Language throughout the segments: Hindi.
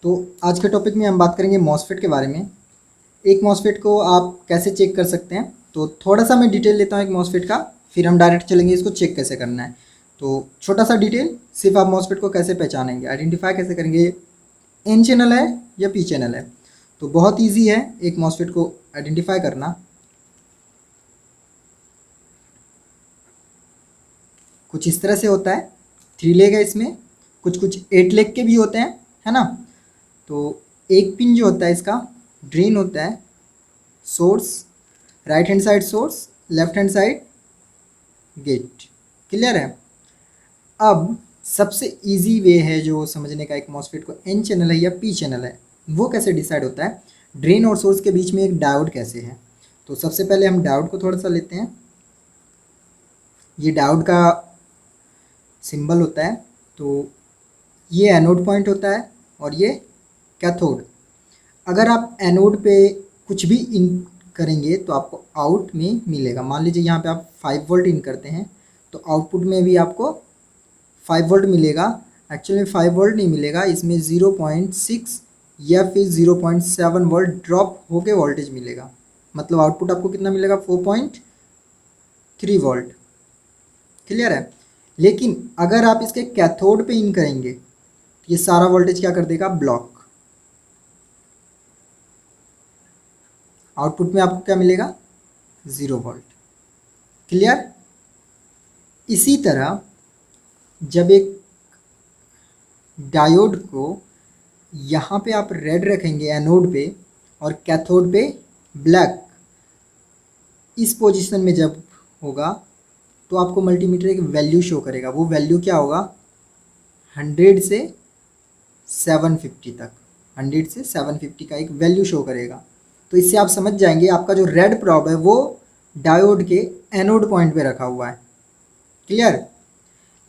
तो आज के टॉपिक में हम बात करेंगे मॉसफेट के बारे में। एक मॉसफेट को आप कैसे चेक कर सकते हैं, तो थोड़ा सा मैं डिटेल लेता हूँ एक मॉसफेट का, फिर हम डायरेक्ट चलेंगे इसको चेक कैसे करना है। तो छोटा सा डिटेल, सिर्फ आप मॉसफेट को कैसे पहचानेंगे, आइडेंटिफाई कैसे करेंगे, एन चैनल है या पी चैनल है। तो बहुत ईजी है एक मॉसफेट को आइडेंटिफाई करना। कुछ इस तरह से होता है, 3 लेग है इसमें, कुछ कुछ 8 लेग के भी होते हैं, है ना। तो एक पिन जो होता है इसका ड्रेन होता है, source, right hand side source, left hand side gate. Clear है। अब सबसे इजी वे है जो समझने का एक मॉसफेट को एन चैनल है या पी चैनल है, वो कैसे डिसाइड होता है, ड्रेन और सोर्स के बीच में एक डायोड कैसे है। तो सबसे पहले हम डायोड को थोड़ा सा लेते हैं। ये डायोड का सिंबल होता है। तो ये एनोड पॉइंट होता है और ये कैथोड। अगर आप एनोड पे कुछ भी इन करेंगे तो आपको आउट में मिलेगा। मान लीजिए यहाँ पे आप 5 वोल्ट इन करते हैं तो आउटपुट में भी आपको 5 वोल्ट मिलेगा। एक्चुअली 5 वोल्ट नहीं मिलेगा, इसमें 0.6 या फिर 0.7 वोल्ट ड्रॉप होके वोल्टेज मिलेगा। मतलब आउटपुट आपको कितना मिलेगा, 4.3 वोल्ट। क्लियर है। लेकिन अगर आप इसके कैथोड पे इन करेंगे तो ये सारा वोल्टेज क्या कर देगा, ब्लॉक। आउटपुट में आपको क्या मिलेगा, 0 वोल्ट। क्लियर। इसी तरह जब एक डायोड को यहाँ पे आप रेड रखेंगे एनोड पे और कैथोड पे ब्लैक, इस पोजीशन में जब होगा तो आपको मल्टीमीटर एक वैल्यू शो करेगा। वो वैल्यू क्या होगा, 100 से 750 तक, 100 से 750 का एक वैल्यू शो करेगा। तो इससे आप समझ जाएंगे आपका जो रेड प्रॉब है वो डायोड के एनोड पॉइंट पे रखा हुआ है। क्लियर।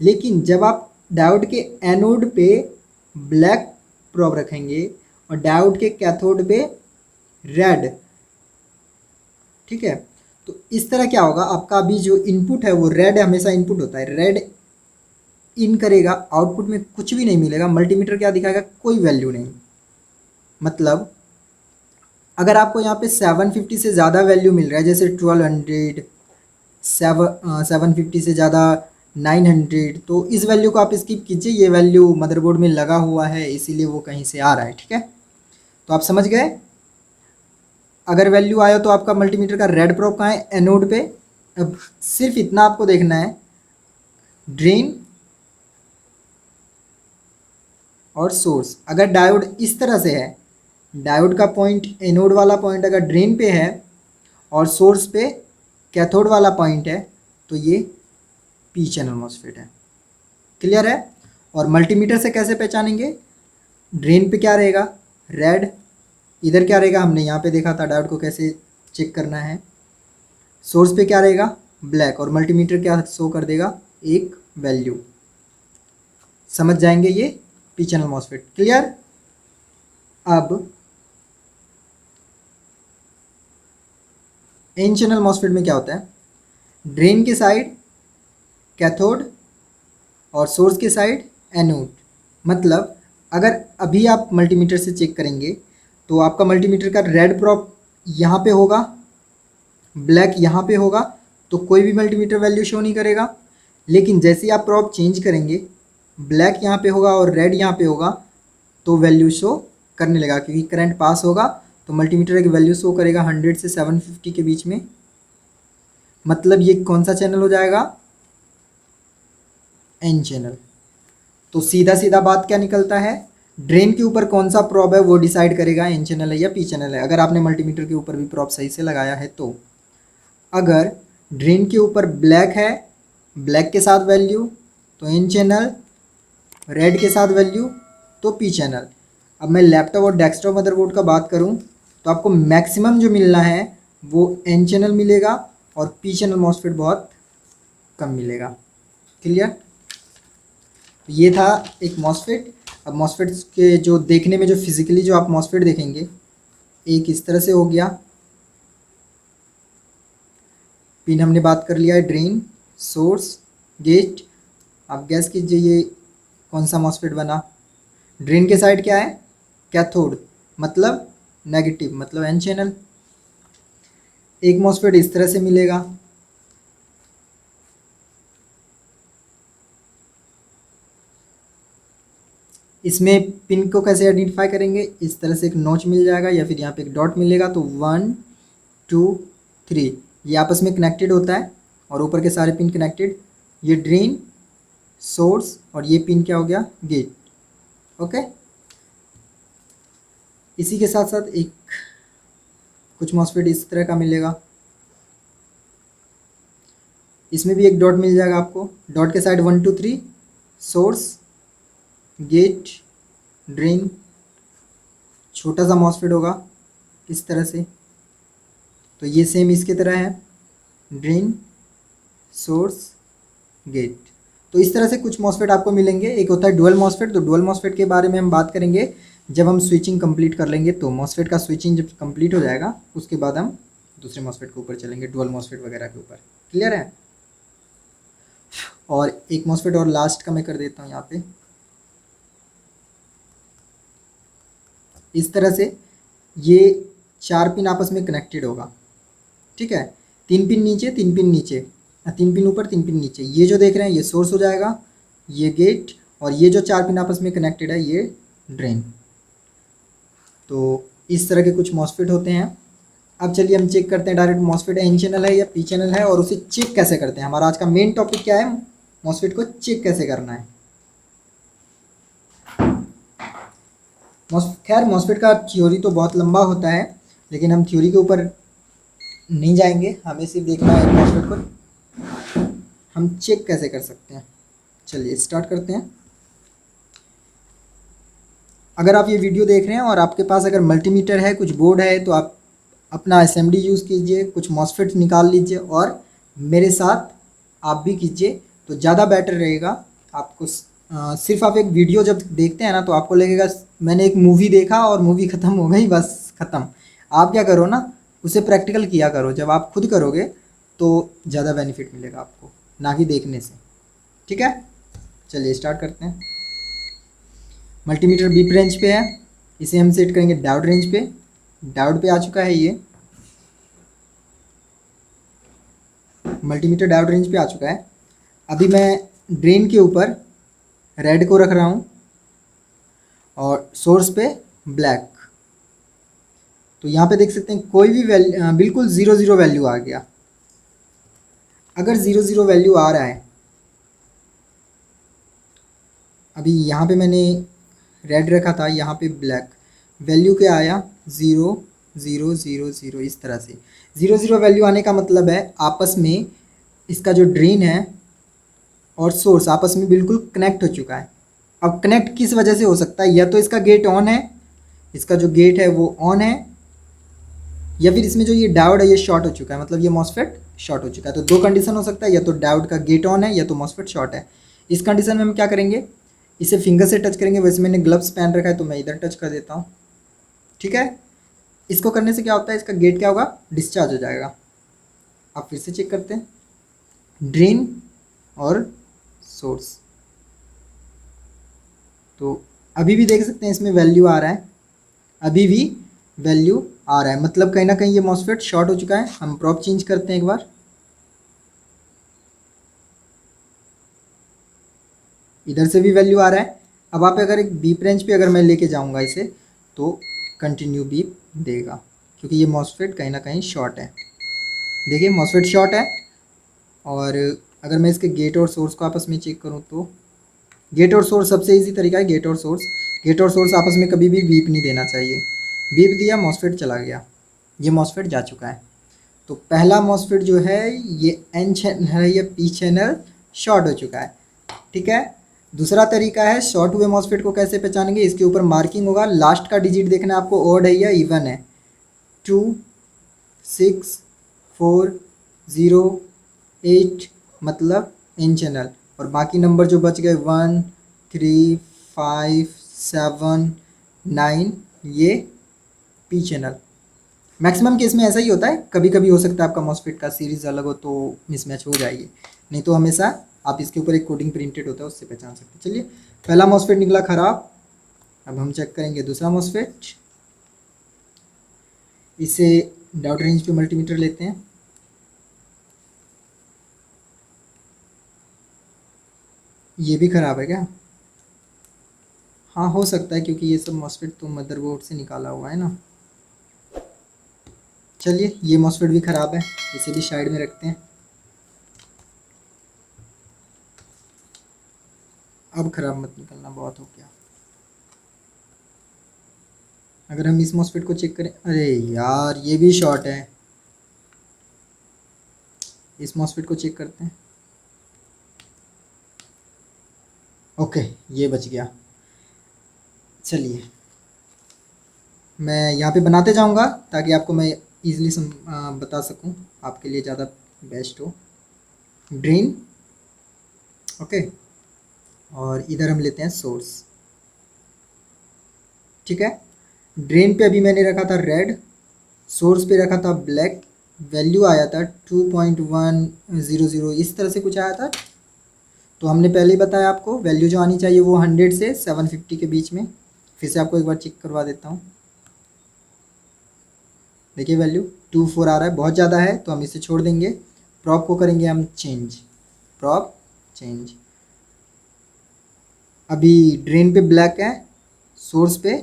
लेकिन जब आप डायोड के एनोड पे ब्लैक प्रॉब रखेंगे और डायोड के कैथोड पे रेड, ठीक है, तो इस तरह क्या होगा, आपका अभी जो इनपुट है वो रेड हमेशा इनपुट होता है, रेड इन करेगा, आउटपुट में कुछ भी नहीं मिलेगा। मल्टीमीटर क्या दिखाएगा, कोई वैल्यू नहीं। मतलब अगर आपको यहाँ पे 750 से ज़्यादा वैल्यू मिल रहा है, जैसे 1200, 750 से ज़्यादा 900, तो इस वैल्यू को आप स्किप कीजिए। ये वैल्यू मदरबोर्ड में लगा हुआ है इसीलिए वो कहीं से आ रहा है। ठीक है, तो आप समझ गए। अगर वैल्यू आया तो आपका मल्टीमीटर का रेड प्रोब कहाँ है, एनोड पे। अब सिर्फ इतना आपको देखना है, ड्रेन और सोर्स। अगर डायोड इस तरह से है, डायोड का पॉइंट, एनोड वाला पॉइंट अगर ड्रेन पे है और सोर्स पे कैथोड वाला पॉइंट है, तो ये पी चैनल मॉसफेट है। क्लियर है। और मल्टीमीटर से कैसे पहचानेंगे, ड्रेन पे क्या रहेगा, रेड, इधर क्या रहेगा, हमने यहाँ पे देखा था डायोड को कैसे चेक करना है। सोर्स पे क्या रहेगा, ब्लैक, और मल्टीमीटर क्या शो कर देगा, एक वैल्यू। समझ जाएंगे ये पी चैनल मॉसफेट। क्लियर। अब एन चैनल मॉसफेट में क्या होता है, ड्रेन के साइड कैथोड और सोर्स के साइड एनोड। मतलब अगर अभी आप मल्टीमीटर से चेक करेंगे तो आपका मल्टीमीटर का रेड प्रॉप यहाँ पे होगा, ब्लैक यहाँ पे होगा, तो कोई भी मल्टीमीटर वैल्यू शो नहीं करेगा। लेकिन जैसे ही आप प्रॉप चेंज करेंगे, ब्लैक यहाँ पे होगा और रेड यहाँ पे होगा, तो वैल्यू शो करने लगा, क्योंकि करंट पास होगा तो मल्टीमीटर एक वैल्यू शो करेगा 100 से 750 के बीच में। मतलब ये कौन सा चैनल हो जाएगा, एन चैनल। तो सीधा सीधा बात क्या निकलता है, ड्रेन के ऊपर कौन सा प्रॉब है वो डिसाइड करेगा एन चैनल है या पी चैनल है। अगर आपने मल्टीमीटर के ऊपर भी प्रॉब सही से लगाया है तो। अगर ड्रेन के ऊपर ब्लैक है, ब्लैक के साथ वैल्यू, तो एन चैनल, रेड के साथ वैल्यू तो पी चैनल। अब मैं लैपटॉप और डेस्कटॉप मदरबोर्ड का बात करूं तो आपको मैक्सिमम जो मिलना है वो एन चैनल मिलेगा और पी चैनल मॉसफेट बहुत कम मिलेगा। क्लियर। ये था एक मॉसफेट। अब मॉसफेट के जो देखने में, जो फिजिकली जो आप मॉसफेट देखेंगे, एक इस तरह से हो गया, पिन हमने बात कर लिया है, ड्रेन, सोर्स, गेट। आप गैस कीजिए ये कौन सा मॉसफेट बना। ड्रेन के साइड क्या है, कैथोड मतलब नेगेटिव, मतलब एन चैनल। एक मॉसफेट इस तरह से मिलेगा, इसमें पिन को कैसे आइडेंटिफाई करेंगे, इस तरह से एक नोच मिल जाएगा या फिर यहाँ पे एक डॉट मिलेगा, तो 1 2 3 ये आपस में कनेक्टेड होता है और ऊपर के सारे पिन कनेक्टेड। ये ड्रेन, सोर्स और ये पिन क्या हो गया, गेट। ओके, इसी के साथ साथ एक कुछ मॉसफेट इस तरह का मिलेगा, इसमें भी एक डॉट मिल जाएगा आपको, डॉट के साइड 1 2 3 सोर्स, गेट, ड्रेन। छोटा सा मॉसफेट होगा इस तरह से, तो ये सेम इसके तरह है, ड्रेन, सोर्स, गेट। तो इस तरह से कुछ मॉसफेट आपको मिलेंगे। एक होता है डुअल मॉसफेट, तो डुअल मॉसफेट के बारे में हम बात करेंगे जब हम स्विचिंग कंप्लीट कर लेंगे। तो मॉसफेट का स्विचिंग जब कंप्लीट हो जाएगा उसके बाद हम दूसरे मॉसफेट के ऊपर चलेंगे, डुअल मॉसफेट वगैरह के ऊपर। क्लियर है? और एक मॉसफेट और लास्ट का मैं कर देता हूँ यहाँ पे, इस तरह से ये 4 पिन आपस में कनेक्टेड होगा, ठीक है। 3 पिन नीचे, 3 पिन नीचे, 3 पिन ऊपर, 3 पिन नीचे। ये जो देख रहे हैं ये सोर्स हो जाएगा, ये गेट, और ये जो 4 पिन आपस में कनेक्टेड है ये ड्रेन। तो इस तरह के कुछ मॉसफेट होते हैं। अब चलिए हम चेक करते हैं डायरेक्ट मॉसफेट एन चैनल है या पी चैनल है, और उसे चेक कैसे करते हैं। हमारा आज का मेन टॉपिक क्या है, मॉसफेट को चेक कैसे करना है। खैर मॉसफेट का थ्योरी तो बहुत लंबा होता है, लेकिन हम थ्योरी के ऊपर नहीं जाएंगे, हमें सिर्फ देखना है मॉसफेट को हम चेक कैसे कर सकते हैं। चलिए स्टार्ट करते हैं। अगर आप ये वीडियो देख रहे हैं और आपके पास अगर मल्टीमीटर है, कुछ बोर्ड है, तो आप अपना एसएमडी यूज़ कीजिए, कुछ मॉसफेट निकाल लीजिए और मेरे साथ आप भी कीजिए, तो ज़्यादा बेटर रहेगा। आपको सिर्फ आप एक वीडियो जब देखते हैं ना, तो आपको लगेगा मैंने एक मूवी देखा और मूवी ख़त्म हो गई, बस ख़त्म। आप क्या करो ना, उसे प्रैक्टिकल किया करो। जब आप खुद करोगे तो ज़्यादा बेनिफिट मिलेगा आपको, ना कि देखने से। ठीक है, चलिए स्टार्ट करते हैं। मल्टीमीटर बीप रेंज पे है, इसे हम सेट करेंगे डायोड रेंज पे। डायोड पे आ चुका है ये, मल्टीमीटर डायोड रेंज पे आ चुका है। अभी मैं ड्रेन के ऊपर रेड को रख रहा हूँ और सोर्स पे ब्लैक। तो यहाँ पे देख सकते हैं कोई भी वैल्यू, बिल्कुल 0 0 वैल्यू आ गया। अगर 0 0 वैल्यू आ रहा है, अभी यहाँ पे मैंने रेड रखा था, यहाँ पे ब्लैक, वैल्यू क्या आया 0 0 0 0। इस तरह से 0 0 वैल्यू आने का मतलब है आपस में इसका जो ड्रेन है और सोर्स आपस में बिल्कुल कनेक्ट हो चुका है। अब कनेक्ट किस वजह से हो सकता है, या तो इसका गेट ऑन है, इसका जो गेट है वो ऑन है, या फिर इसमें जो ये डायोड है ये शॉर्ट हो चुका है, मतलब ये मॉसफेट शॉर्ट हो चुका है। तो दो कंडीशन हो सकता है, या तो डायोड का गेट ऑन है या तो मॉसफेट शॉर्ट है। इस कंडीशन में हम क्या करेंगे, इसे फिंगर से टच करेंगे। वैसे मैंने ग्लव्स पहन रखा है तो मैं इधर टच कर देता हूँ, ठीक है। इसको करने से क्या होता है, इसका गेट क्या होगा, डिस्चार्ज हो जाएगा। आप फिर से चेक करते हैं, ड्रेन और सोर्स। तो अभी भी देख सकते हैं इसमें वैल्यू आ रहा है, अभी भी वैल्यू आ रहा है, मतलब कहीं ना कहीं ये मॉसफेट शॉर्ट हो चुका है। हम प्रोब चेंज करते हैं एक बार, इधर से भी वैल्यू आ रहा है। अब आप अगर एक बीप रेंज पे अगर मैं लेके जाऊंगा इसे, तो कंटिन्यू बीप देगा, क्योंकि ये मॉसफेट कहीं ना कहीं शॉर्ट है। देखिए मॉसफेट शॉर्ट है। और अगर मैं इसके गेट और सोर्स को आपस में चेक करूँ, तो गेट और सोर्स सबसे इजी तरीका है, गेट और सोर्स। गेट और सोर्स आपस में कभी भी बीप नहीं देना चाहिए। बीप दिया, मॉसफेट चला गया, ये मॉसफेट जा चुका है। तो पहला मॉसफेट जो है ये एन चैनल है, ये पी चैनल शॉर्ट हो चुका है, ठीक है। दूसरा तरीका है शॉर्ट हुए मॉसफेट को कैसे पहचानेंगे, इसके ऊपर मार्किंग होगा, लास्ट का डिजिट देखना है आपको, ऑड है या इवन है। 2 6 4 0 8 मतलब एन चैनल, और बाकी नंबर जो बच गए 1 3 5 7 9 ये पी चैनल। मैक्सिमम केस में ऐसा ही होता है, कभी कभी हो सकता है आपका मॉसफेट का सीरीज़ अलग हो तो मिसमैच हो जाएगी, नहीं तो हमेशा आप इसके ऊपर एक कोडिंग प्रिंटेड होता है उससे पहचान सकते हैं। चलिए पहला मॉसफेट निकला ख़राब, अब हम चेक करेंगे दूसरा मॉसफेट। इसे डायोड रेंज पे मल्टीमीटर लेते हैं। ये भी ख़राब है क्या? हाँ हो सकता है, क्योंकि ये सब मॉसफेट तो मदरबोर्ड से निकाला हुआ है ना। चलिए ये मॉसफेट भी ख़राब है, इसे भी साइड में रखते हैं। अब ख़राब मत निकलना, बहुत हो गया। अगर हम इस मॉसफेट को चेक करें, अरे यार ये भी शॉर्ट है। इस मॉसफेट को चेक करते हैं। ओके, ये बच गया। चलिए मैं यहाँ पे बनाते जाऊँगा ताकि आपको मैं ईज़िली बता सकूँ, आपके लिए ज़्यादा बेस्ट हो। ड्रेन, ओके, और इधर हम लेते हैं सोर्स। ठीक है, ड्रेन पे अभी मैंने रखा था रेड, सोर्स पे रखा था ब्लैक, वैल्यू आया था 2.100, इस तरह से कुछ आया था। तो हमने पहले ही बताया आपको वैल्यू जो आनी चाहिए वो 100 से 750 के बीच में। फिर से आपको एक बार चेक करवा देता हूँ। देखिए वैल्यू 24 आ रहा है, बहुत ज़्यादा है, तो हम इसे छोड़ देंगे। प्रॉप को करेंगे हम चेंज, प्रॉप चेंज। अभी ड्रेन पे ब्लैक है, सोर्स पे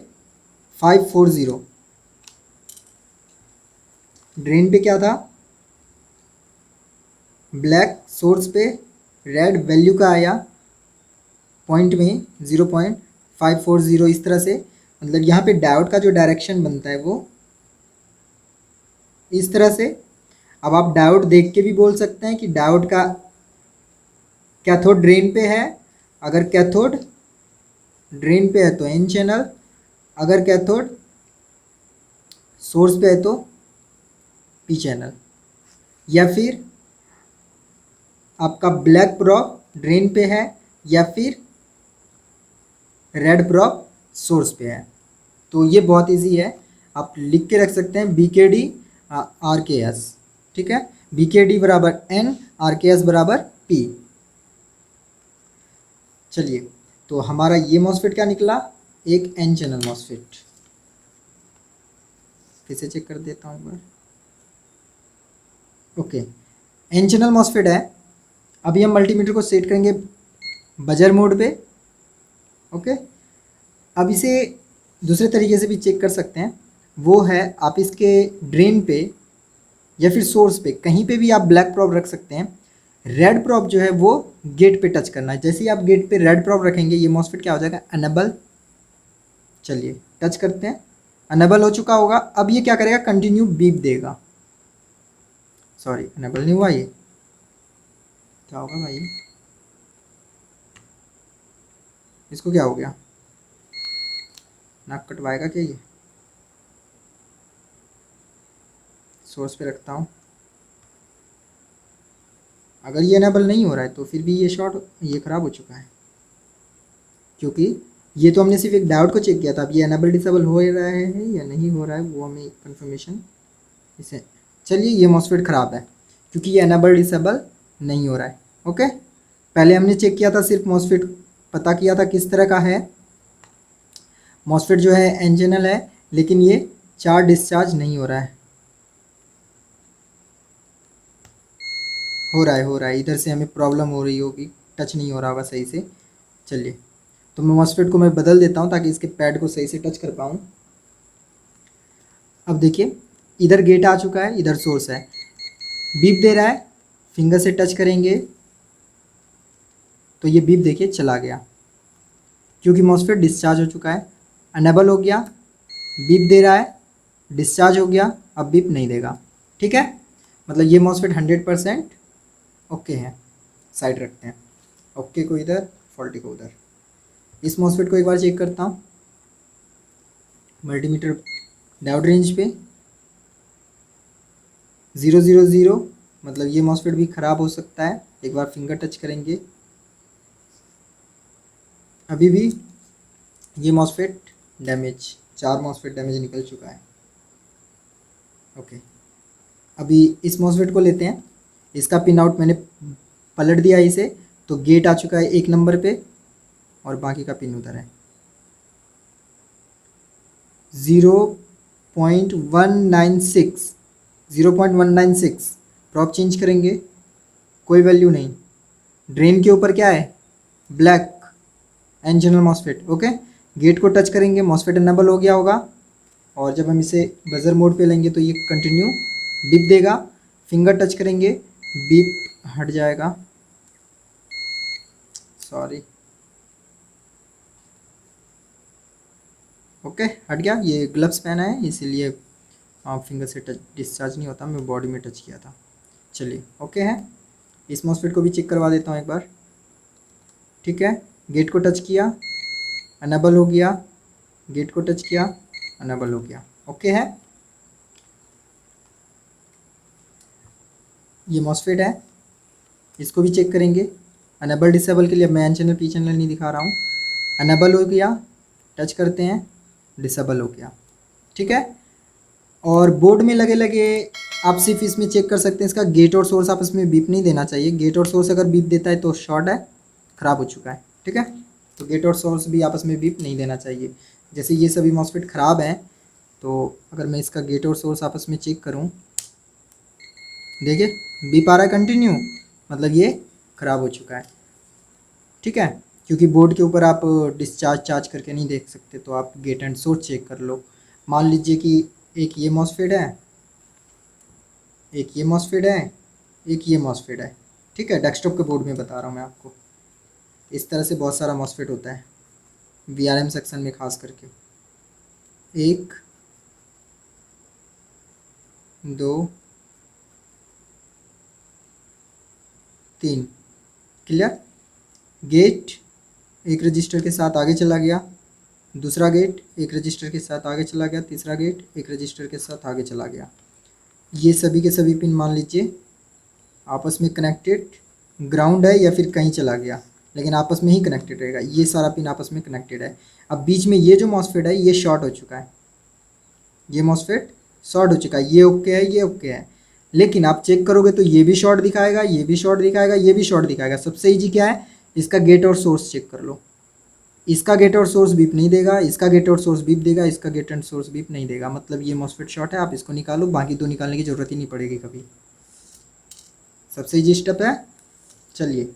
540। ड्रेन पे क्या था? ब्लैक, सोर्स पे रेड, वैल्यू का आया पॉइंट में 0.540, इस तरह से। मतलब यहाँ पे डायोड का जो डायरेक्शन बनता है वो इस तरह से। अब आप डायोड देख के भी बोल सकते हैं कि डायोड का कैथोड ड्रेन पे है। अगर कैथोड ड्रेन पे है तो एन चैनल, अगर कैथोड सोर्स पे है तो पी चैनल। या फिर आपका ब्लैक प्रॉप ड्रेन पे है, या फिर रेड प्रॉप सोर्स पे है। तो ये बहुत इजी है, आप लिख के रख सकते हैं BKD RKS। ठीक है, BKD बराबर N, RKS बराबर P। चलिए, तो हमारा ये मॉसफेट क्या निकला? एक एन चैनल मॉसफेट। फिर से चेक कर देता हूँ एक बार। ओके, एन चैनल मॉसफेट है। अभी हम मल्टीमीटर को सेट करेंगे बजर मोड पे। ओके, अब इसे दूसरे तरीके से भी चेक कर सकते हैं, वो है आप इसके ड्रेन पे या फिर सोर्स पे कहीं पे भी आप ब्लैक प्रॉप रख सकते हैं। रेड प्रॉप जो है वो गेट पे टच करना है। जैसे ही आप गेट पे रेड प्रॉप रखेंगे ये मॉसफेट क्या हो जाएगा? अनेबल। चलिए टच करते हैं, अनेबल हो चुका होगा। अब ये क्या करेगा? कंटिन्यू बीप देगा। सॉरी, अनेबल नहीं हुआ, ये क्या होगा भाई? इसको क्या हो गया? नाक कटवाएगा क्या ये? सोर्स पे रखता हूँ। अगर ये अनेबल नहीं हो रहा है तो फिर भी ये ये ख़राब हो चुका है, क्योंकि ये तो हमने सिर्फ एक डायोड को चेक किया था। अब ये अनेबल डिसेबल हो रहा है या नहीं हो रहा है वो हमें कंफर्मेशन इसे। चलिए ये मॉसफेट ख़राब है क्योंकि ये अनेबल डिसेबल नहीं हो रहा है। ओके, पहले हमने चेक किया था, सिर्फ मॉसफेट पता किया था किस तरह का है। मॉसफेट जो है एन चैनल है, लेकिन ये चार्ज डिस्चार्ज नहीं हो रहा है। हो रहा है, इधर से हमें प्रॉब्लम हो रही होगी, टच नहीं हो रहा होगा सही से। चलिए, तो मैं मॉसफेट को मैं बदल देता हूँ ताकि इसके पैड को सही से टच कर पाऊँ। अब देखिए इधर गेट आ चुका है, इधर सोर्स है, बीप दे रहा है। फिंगर से टच करेंगे तो ये बीप देखिए चला गया, क्योंकि मॉसफेट डिस्चार्ज हो चुका है। अनेबल हो गया, बीप दे रहा है, डिस्चार्ज हो गया, अब बीप नहीं देगा। ठीक है, मतलब ये मॉसफेट 100% ओके है। साइड रखते हैं, ओके को इधर, फॉल्टी को उधर। इस मॉसफेट को एक बार चेक करता हूँ मल्टीमीटर डायोड रेंज पे 000, मतलब ये मॉसफेट भी ख़राब हो सकता है। एक बार फिंगर टच करेंगे, अभी भी ये मॉसफेट डैमेज, 4 मॉसफेट डैमेज निकल चुका है। ओके, अभी इस मॉसफेट को लेते हैं। इसका पिन आउट मैंने पलट दिया इसे, तो गेट आ चुका है 1 नंबर पे और बाकी का पिन उधर है। 0.196, 0.196 प्रॉप चेंज करेंगे, कोई वैल्यू नहीं। ड्रेन के ऊपर क्या है, black N channel MOSFET. Okay, gate को टच करेंगे, मॉसफेट इनेबल हो गया होगा। और जब हम इसे बजर मोड पे लेंगे तो ये कंटिन्यू बीप देगा। फिंगर टच करेंगे, बीप हट जाएगा, सॉरी, ओके हट गया। ये ग्लव्स पहना है इसीलिए फिंगर से टच डिस्चार्ज नहीं होता, मैं बॉडी में टच किया था। चलिए ओके है। इस मॉसफेट को भी चेक करवा देता हूँ एक बार। ठीक है, गेट को टच किया, अनेबल हो गया, गेट को टच किया, अनेबल हो गया। ओके है, ये मॉसफेट है, इसको भी चेक करेंगे। अनेबल डिसेबल के लिए मैं एन चैनल पी चैनल नहीं दिखा रहा हूँ। अनेबल हो गया, टच करते हैं, डिसेबल हो गया। ठीक है, और बोर्ड में लगे लगे आप सिर्फ इसमें चेक कर सकते हैं, इसका गेट और सोर्स आपस में बीप नहीं देना चाहिए। गेट और सोर्स अगर बीप देता है तो शॉर्ट है, ख़राब हो चुका है। ठीक है, तो गेट और सोर्स भी आपस में बीप नहीं देना चाहिए। जैसे ये सभी मॉसफेट ख़राब हैं, तो अगर मैं इसका गेट और सोर्स आपस में चेक करूँ, देखिए बीप आ रहा है कंटिन्यू, मतलब ये ख़राब हो चुका है। ठीक है, क्योंकि बोर्ड के ऊपर आप डिस्चार्ज चार्ज करके नहीं देख सकते, तो आप गेट एंड सोर्स चेक कर लो। मान लीजिए कि एक ये मॉसफेट है, एक ये मॉसफेट है, एक ये मॉसफेट है। ठीक है, डेस्कटॉप के बोर्ड में बता रहा हूँ मैं आपको। इस तरह से बहुत सारा मॉसफेट होता है वीआरएम सेक्शन में, खास करके 1 2 3। क्लियर, गेट एक रजिस्टर के साथ आगे चला गया, दूसरा गेट एक रजिस्टर के साथ आगे चला गया, तीसरा गेट एक रजिस्टर के साथ आगे चला गया। ये सभी के सभी पिन मान लीजिए आपस में कनेक्टेड, ग्राउंड है या फिर कहीं चला गया, लेकिन आपस में ही कनेक्टेड रहेगा। ये सारा पिन आपस में कनेक्टेड है। अब बीच में ये जो मॉसफेट है ये शॉर्ट हो चुका है, ये मॉसफेट शॉर्ट हो चुका है, ये ओके है, ये ओके है। लेकिन आप चेक करोगे तो ये भी शॉर्ट दिखाएगा, ये भी शॉर्ट दिखाएगा, ये भी शॉर्ट दिखाएगा। सबसे ईजी क्या है, इसका गेट और सोर्स चेक कर लो। इसका गेट और सोर्स बीप नहीं देगा, इसका गेट और सोर्स बीप देगा, इसका गेट एंड सोर्स बीप नहीं देगा, मतलब ये मॉसफेट शॉर्ट है। आप इसको निकालो, बाकी दो निकालने की ज़रूरत ही नहीं पड़ेगी कभी। सबसे ईजी स्टेप है। चलिए